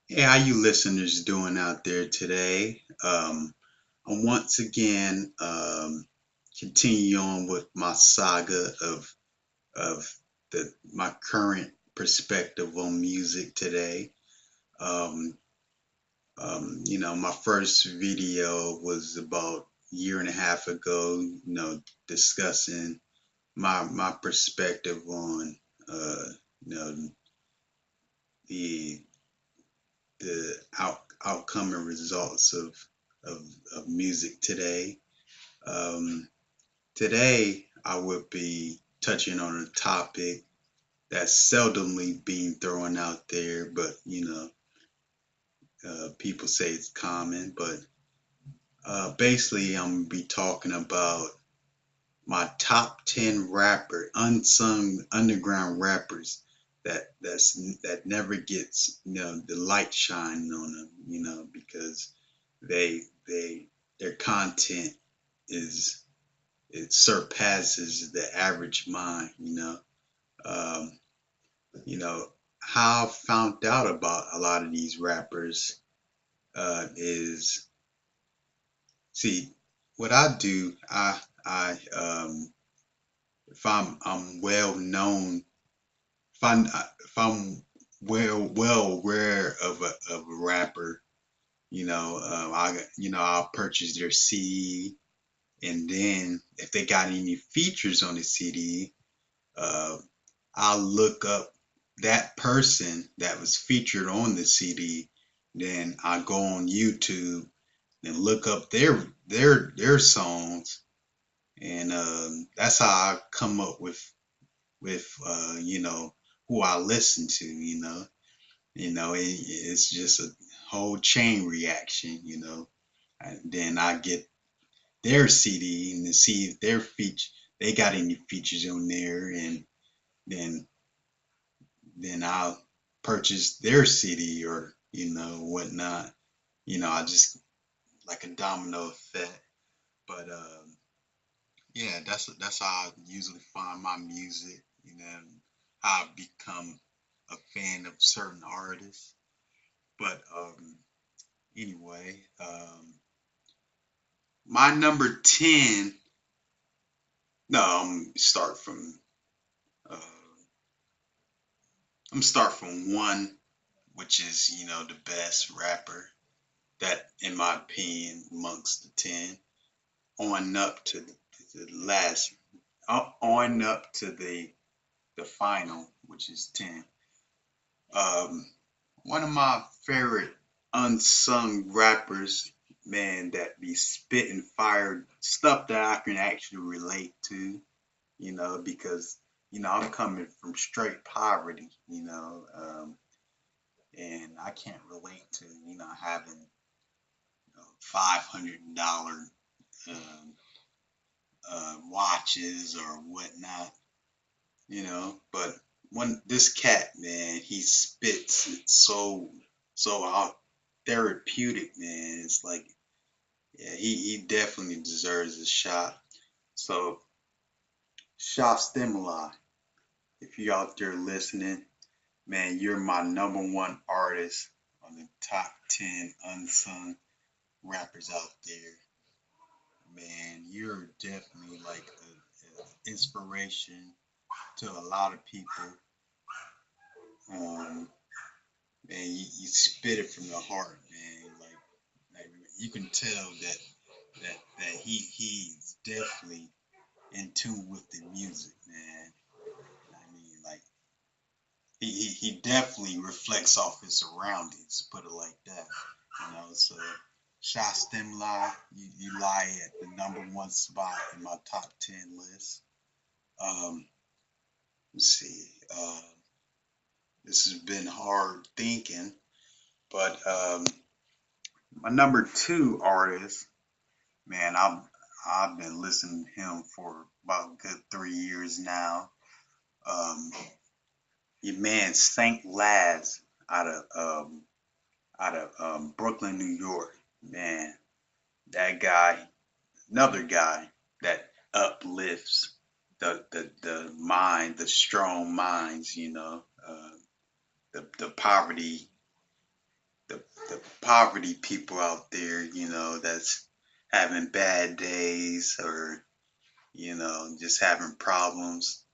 Hey, how you listeners doing out there today? I'm once again continue on with my saga of my current perspective on music today. Um, my first video was about a year and a half ago. Discussing my perspective on you know the outcome and results of, of music today. Um, Today, I would be touching on a topic that's seldomly being thrown out there, but people say it's common. But basically, I'm gonna be talking about my top 10 unsung underground rappers that never gets the light shining on them, because they their content is it surpasses the average mind. Um, you know how I found out about a lot of these rappers is, see, what I do. I if I'm well known, if I'm well aware of a rapper, I'll purchase their CD, and then if they got any features on the CD, uh, I'll look up that person that was featured on the CD. Then I go on YouTube and look up their songs, and that's how I come up with who I listen to. It's just a whole chain reaction. And then I get their CD and to see if they got any features on there, and then then I'll purchase their CD or whatnot. I just like a domino effect. But yeah, that's how I usually find my music. How I become a fan of certain artists. But anyway, my number 10. No, uh, start from one, which is the best rapper that, in my opinion, amongst the 10, on up to the last, on up to the final, which is 10. Um, One of my favorite unsung rappers, man, that be spitting fire stuff that I can actually relate to, because I'm coming from straight poverty, and I can't relate to having $500 um, watches or whatnot, But when this cat, man, he spits it so out therapeutic, man. It's like, yeah, he definitely deserves a shot. So, shot stimuli. If you out there listening, man, you're my number one artist on the top 10 unsung rappers out there. Man, you're definitely like a inspiration to a lot of people. Um, Man, you spit it from the heart, man. Like you can tell that he's definitely in tune with the music, man. I mean, like he definitely reflects off his surroundings. Put it like that, So, shot stimuli, you lie at the number one spot in my top 10 list. Um, let's see. This has been hard thinking, but my number two artist, man, I've been listening to him for about a good 3 years now. Um, Your man Saint Laz out of Brooklyn, New York. Man, that guy, another guy that uplifts the mind, the strong minds. The poverty the poverty people out there, that's having bad days or, just having problems.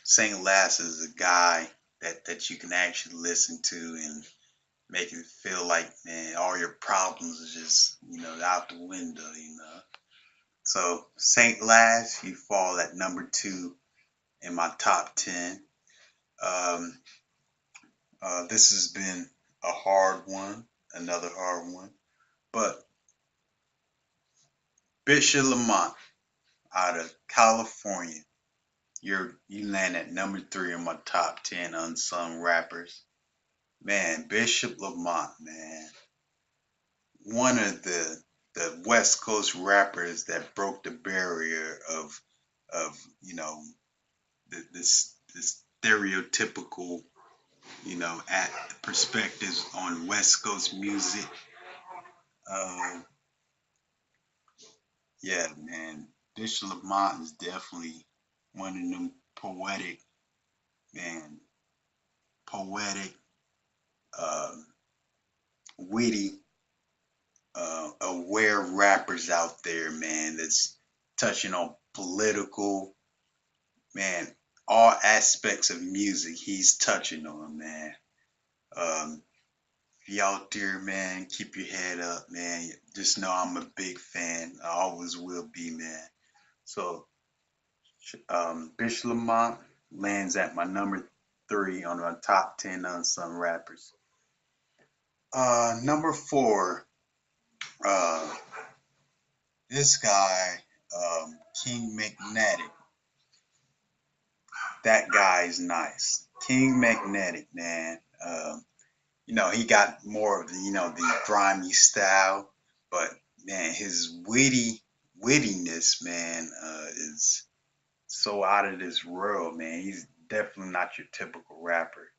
Saint Lass is a guy that you can actually listen to and make you feel like, man, all your problems is just, out the window. So Saint Lass, you fall at number 2 in my top 10. Um, this has been a hard one, another hard one, but Bishop Lamont out of California, you land at number 3 in my top 10 unsung rappers. Man, Bishop Lamont, man, one of the West Coast rappers that broke the barrier of this stereotypical at perspectives on West Coast music. Um, yeah, man, Bishop Lamont is definitely one of them man, poetic, um, witty, aware rappers out there, man. That's touching on political, man, all aspects of music. He's touching on, man. Um, if you out there, man, keep your head up, man. Just know I'm a big fan. I always will be, man. So, Bishop Lamont lands at my number 3 on my top 10 unsung rappers. Number 4, uh, this guy, King Magnetic. That guy is nice. King Magnetic, man. He got more of the grimy style, but man, his wittiness, man, is so out of this world, man. He's definitely not your typical rapper.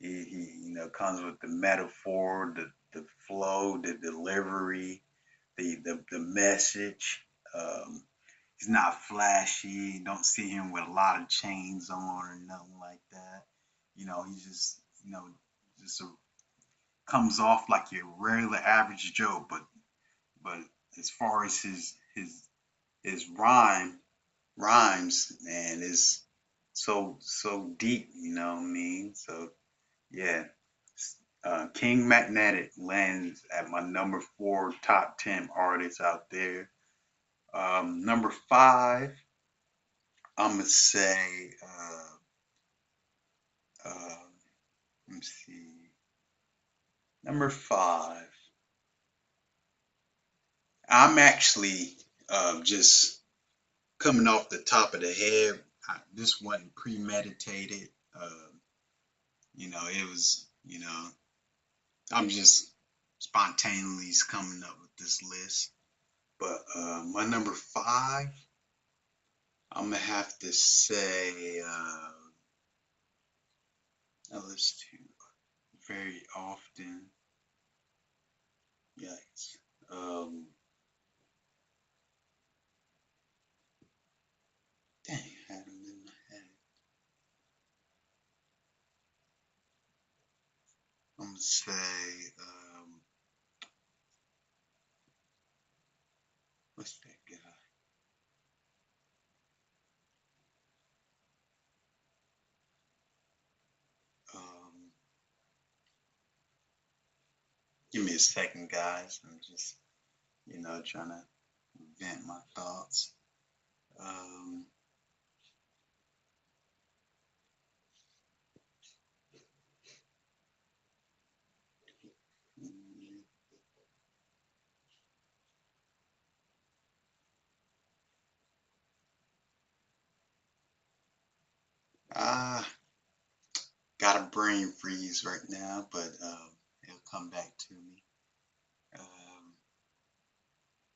He comes with the metaphor, the flow, the delivery, the message. Um, he's not flashy. You don't see him with a lot of chains on or nothing like that. He just comes off like your regular average Joe, but as far as his rhymes, man, is so deep. You know what I mean? So yeah, King Magnetic lands at my number 4 top 10 artists out there. Number 5, I'm gonna say, uh, let me see, number 5. I'm actually just coming off the top of the head. This wasn't premeditated. It was, I'm just spontaneously coming up with this list. But my number 5, I'm gonna have to say, I listen to very often. Yikes. Dang, I had them in my head. I'm gonna say, what's that guy? Um, Give me a second, guys. I'm just, trying to vent my thoughts. Um, ah, got a brain freeze right now, but it'll come back to me. Um,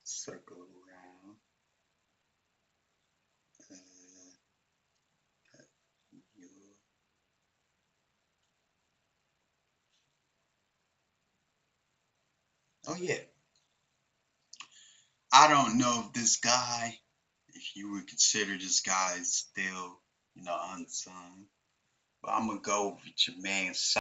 Circle around. Uh, oh yeah, I don't know if this guy, if you would consider this guy still, unsung, but I'm gonna go with your man